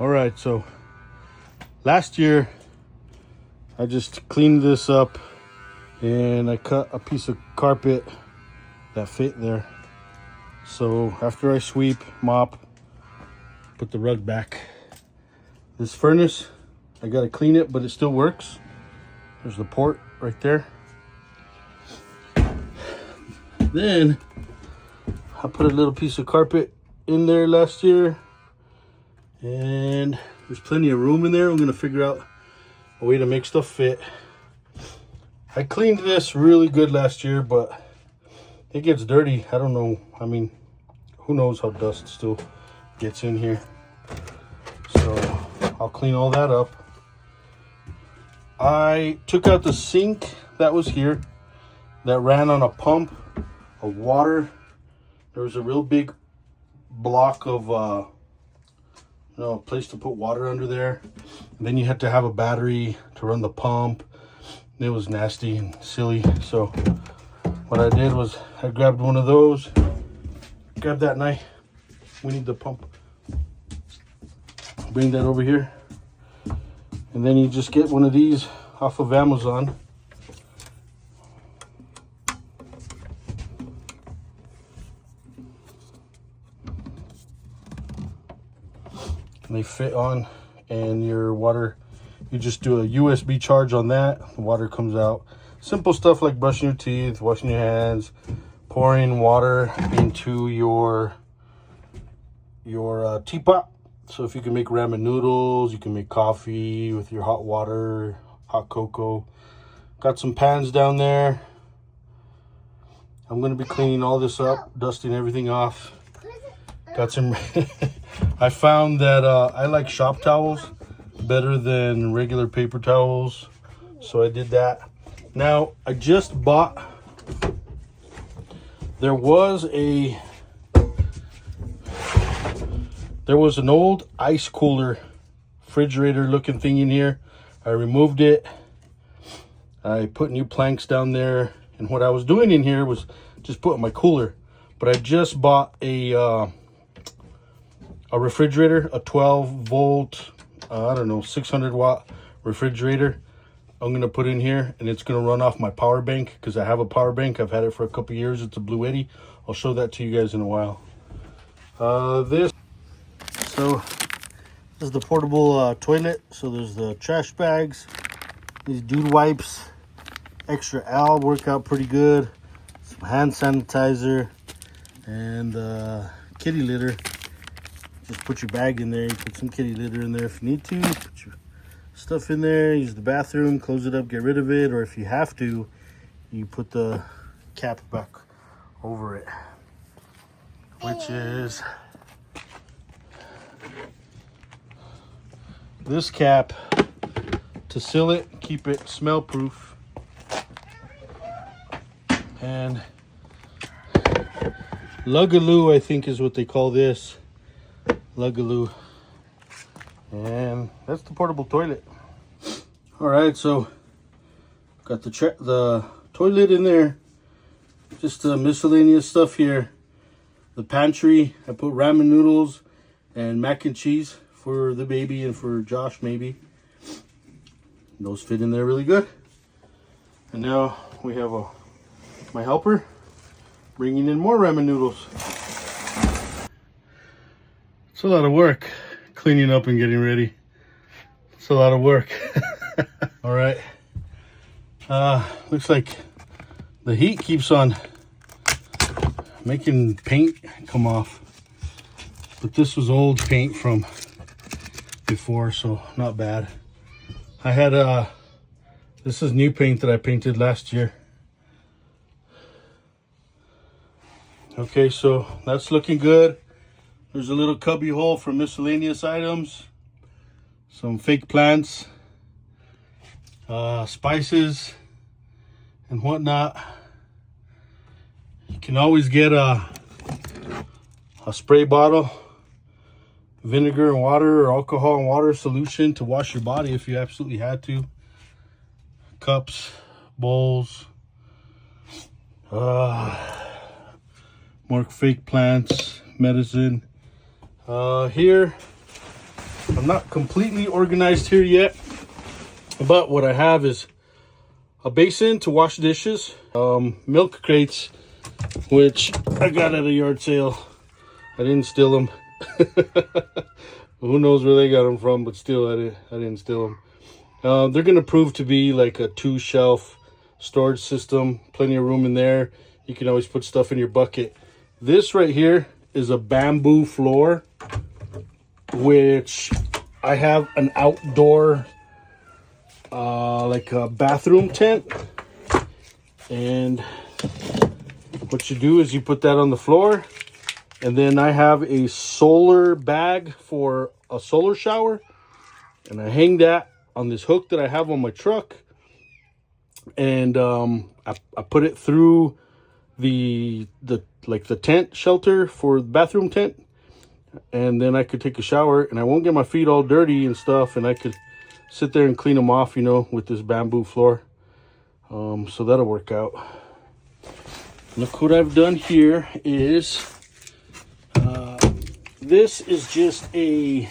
All right, so last year I just cleaned this up and I cut a piece of carpet that fit there. So after I sweep, mop, put the rug back. This furnace, I gotta clean it, but it still works. There's the port right there. Then I put a little piece of carpet in there last year, and there's plenty of room in there. I'm gonna figure out a way to make stuff fit. I cleaned this really good last year, but it gets dirty. I don't know. I mean, who knows how dust still gets in here. So I'll clean all that up. I took out the sink that was here that ran on a pump of water. There was a real big block of a place to put water under there. And then you had to have a battery to run the pump. And it was nasty and silly. So what I did was I grabbed one of those, grabbed that knife. We need the pump. Bring that over here. And then you just get one of these off of Amazon. And they fit on, and your water, you just do a USB charge on that. The water comes out. Simple stuff like brushing your teeth, washing your hands, pouring water into your teapot. So if you can make ramen noodles, you can make coffee with your hot water, hot cocoa. Got some pans down there. I'm going to be cleaning all this up, dusting everything off. Got some... I found that I like shop towels better than regular paper towels. So I did that. Now, I just bought... There was an old ice cooler refrigerator looking thing in here. I removed it. I put new planks down there. And what I was doing in here was just putting my cooler. But I just bought a refrigerator, a 12 volt, I don't know, 600 watt refrigerator. I'm going to put in here, and it's going to run off my power bank because I have a power bank. I've had it for a couple years. It's a Blue Eddy. I'll show that to you guys in a while. This is the portable toilet. So there's the trash bags, these dude wipes, extra L work out pretty good, some hand sanitizer, and kitty litter. Just put your bag in there. You put some kitty litter in there if you need to. Put your stuff in there. Use the bathroom. Close it up. Get rid of it. Or if you have to, you put the cap back over it. Which is this cap to seal it. Keep it smell proof. And Lugaloo, I think is what they call this. Lugaloo. And that's the portable toilet. All right, so got the toilet in there. Just miscellaneous stuff here. The pantry, I put ramen noodles and mac and cheese for the baby and for Josh maybe. Those fit in there really good. And now we have my helper bringing in more ramen noodles. It's a lot of work cleaning up and getting ready. It's a lot of work. All right. Looks like the heat keeps on making paint come off. But this was old paint from before, so not bad. I had this is new paint that I painted last year. Okay, so that's looking good. There's a little cubby hole for miscellaneous items, some fake plants, spices, and whatnot. You can always get a spray bottle, vinegar and water, or alcohol and water solution to wash your body if you absolutely had to. Cups, bowls, more fake plants, medicine. Here I'm not completely organized here yet, but what I have is a basin to wash dishes, milk crates, which I got at a yard sale. I didn't steal them. Who knows where they got them from, but still, I didn't steal them. They're going to prove to be like a 2-shelf storage system. Plenty of room in there. You can always put stuff in your bucket. This right here is a bamboo floor, which I have an outdoor, like a bathroom tent. And what you do is you put that on the floor. And then I have a solar bag for a solar shower. And I hang that on this hook that I have on my truck. And I put it through the tent shelter for the bathroom tent. And then I could take a shower. And I won't get my feet all dirty and stuff. And I could sit there and clean them off, you know, with this bamboo floor. So that'll work out. Look what I've done here is... this is just an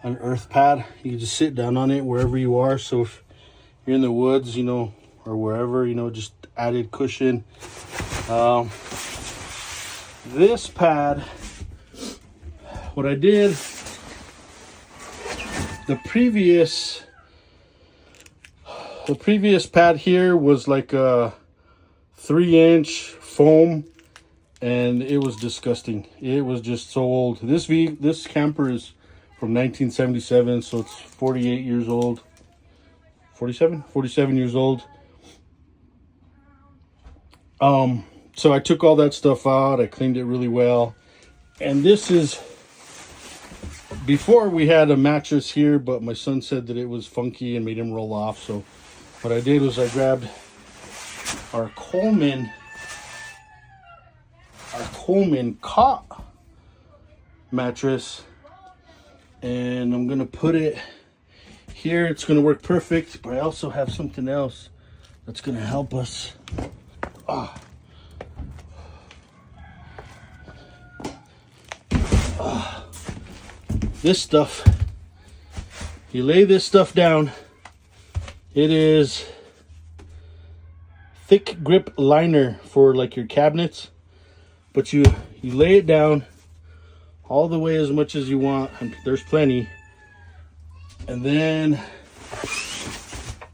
earth pad. You can just sit down on it wherever you are. So if you're in the woods, you know, or wherever, you know, just added cushion. This pad, what I did, the previous pad here was like a 3-inch foam. And it was disgusting. It was just so old. This camper is from 1977, so it's 48 years old. 47 years old. So I took all that stuff out. I cleaned it really well. And this is, before we had a mattress here, but my son said that it was funky and made him roll off. So what I did was I grabbed our Coleman cot mattress, and I'm gonna put it here. It's gonna work perfect, but I also have something else that's gonna help us. This stuff, you lay this stuff down. It is thick grip liner for like your cabinets. But you lay it down all the way as much as you want. And there's plenty. And then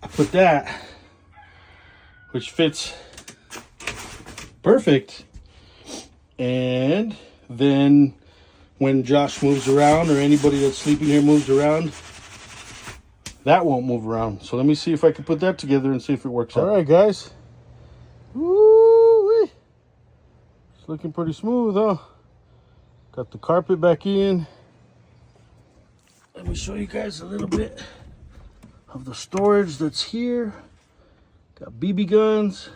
I put that, which fits perfect. And then when Josh moves around, or anybody that's sleeping here moves around, that won't move around. So let me see if I can put that together and see if it works out. All right, guys. Woo-wee. Looking pretty smooth, huh? Got the carpet back in. Let me show you guys a little bit of the storage that's here. Got BB guns,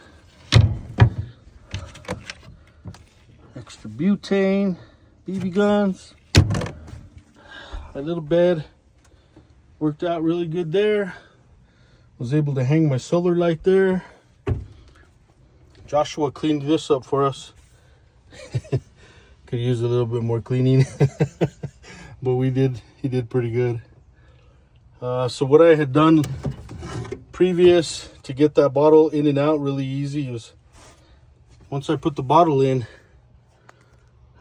extra butane, BB guns. My little bed worked out really good there. Was able to hang my solar light there. Joshua cleaned this up for us. Could use a little bit more cleaning. But he did pretty good. So what I had done previous to get that bottle in and out really easy was, once I put the bottle in,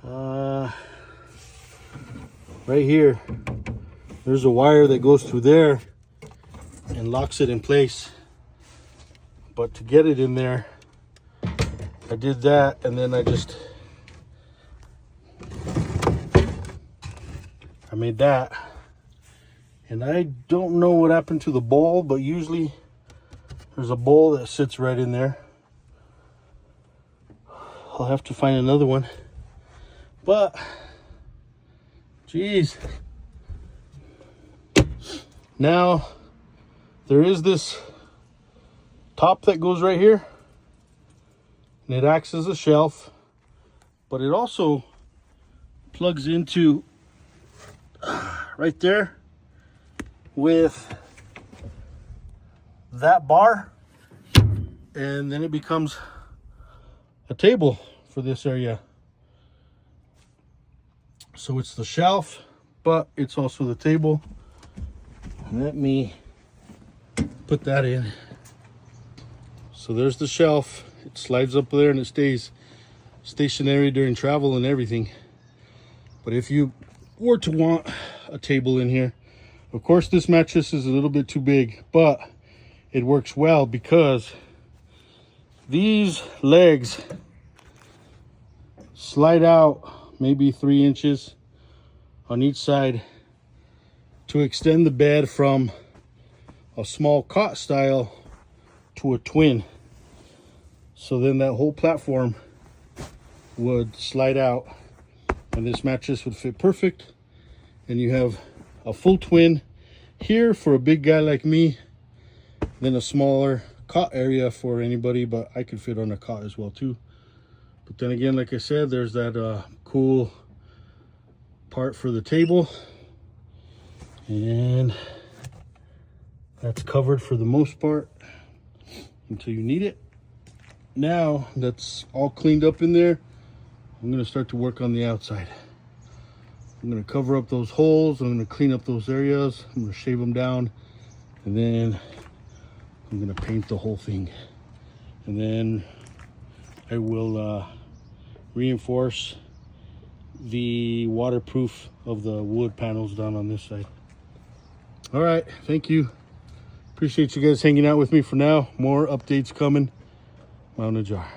right here, there's a wire that goes through there and locks it in place. But to get it in there, I did that, and then I made that. And I don't know what happened to the bowl, but usually there's a bowl that sits right in there. I'll have to find another one. But, geez. Now, there is this top that goes right here. And it acts as a shelf. But it also plugs into right there with that bar, and then it becomes a table for this area. So it's the shelf, but it's also the table. Let me put that in. So there's the shelf. It slides up there and it stays stationary during travel and everything. But if you were to want a table in here, of course this mattress is a little bit too big, but it works well because these legs slide out maybe 3 inches on each side to extend the bed from a small cot style to a twin. So then that whole platform would slide out and this mattress would fit perfect, and you have a full twin here for a big guy like me, then a smaller cot area for anybody, but I could fit on a cot as well too. But then again, like I said, there's that cool part for the table, and that's covered for the most part until you need it. Now that's all cleaned up in there, I'm going to start to work on the outside. I'm going to cover up those holes. I'm going to clean up those areas. I'm going to shave them down, and then I'm going to paint the whole thing. And then I will reinforce the waterproof of the wood panels down on this side. All right, thank you. Appreciate you guys hanging out with me for now. More updates coming. Mountain Jar.